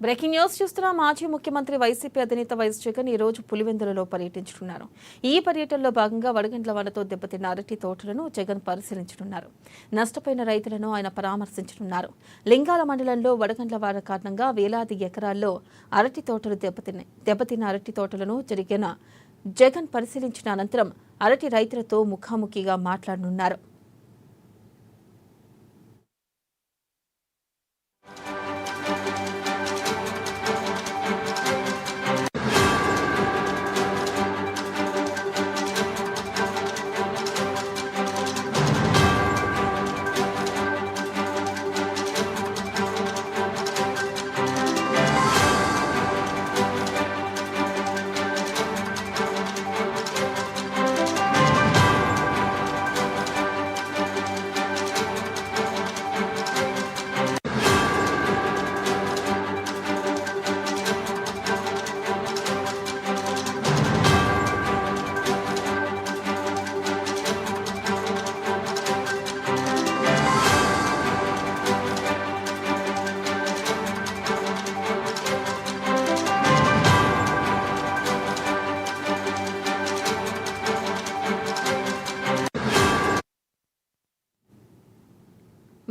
Breaking news చూస్తున్న మాజీ ముఖ్యమంత్రి వైసీపీ అధినేత వైఎస్ జగన్ ఈ రోజు పులివెందులలో పర్యటించనున్నారు. ఈ పర్యటనలో భాగంగా వడగండ్ల వానతో దెబ్బతిన్న అరటి తోటలను జగన్ పరిశీలించనున్నారు. నష్టపోయిన రైతులను ఆయన పరామర్శించనున్నారు. లింగాల మండలంలో వడగండ్ల వాన కారణంగా వేలాది ఎకరాల్లో అరటి తోటలు దెబ్బతిన్నాయి. దెబ్బతిన్న అరటి తోటలను జగన్ పరిశీలించిన అనంతరం అరటి రైతులతో ముఖాముఖిగా మాట్లాడనున్నారు.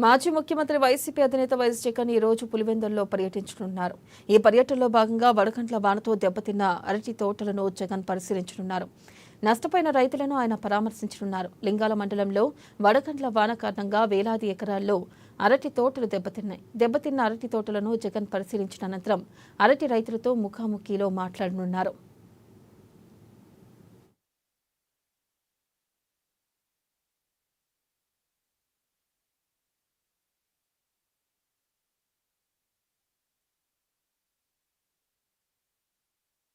మాజీ ముఖ్యమంత్రి వైసీపీ అధినేత వైఎస్ జగన్ ఈ రోజు పులివెందులలో పర్యటించనున్నారు. ఈ పర్యటనలో భాగంగా వడగండ్ల వానతో దెబ్బతిన్న అరటి తోటలను జగన్ పరిశీలించనున్నారు. నష్టపోయిన రైతులను ఆయన పరామర్శించనున్నారు. లింగాల మండలంలో వడగండ్ల వాన కారణంగా వేలాది ఎకరాల్లో అరటి తోటలు దెబ్బతిన్నాయి. దెబ్బతిన్న అరటి తోటలను జగన్ పరిశీలించిన అనంతరం అరటి రైతులతో ముఖాముఖిలో మాట్లాడనున్నారు.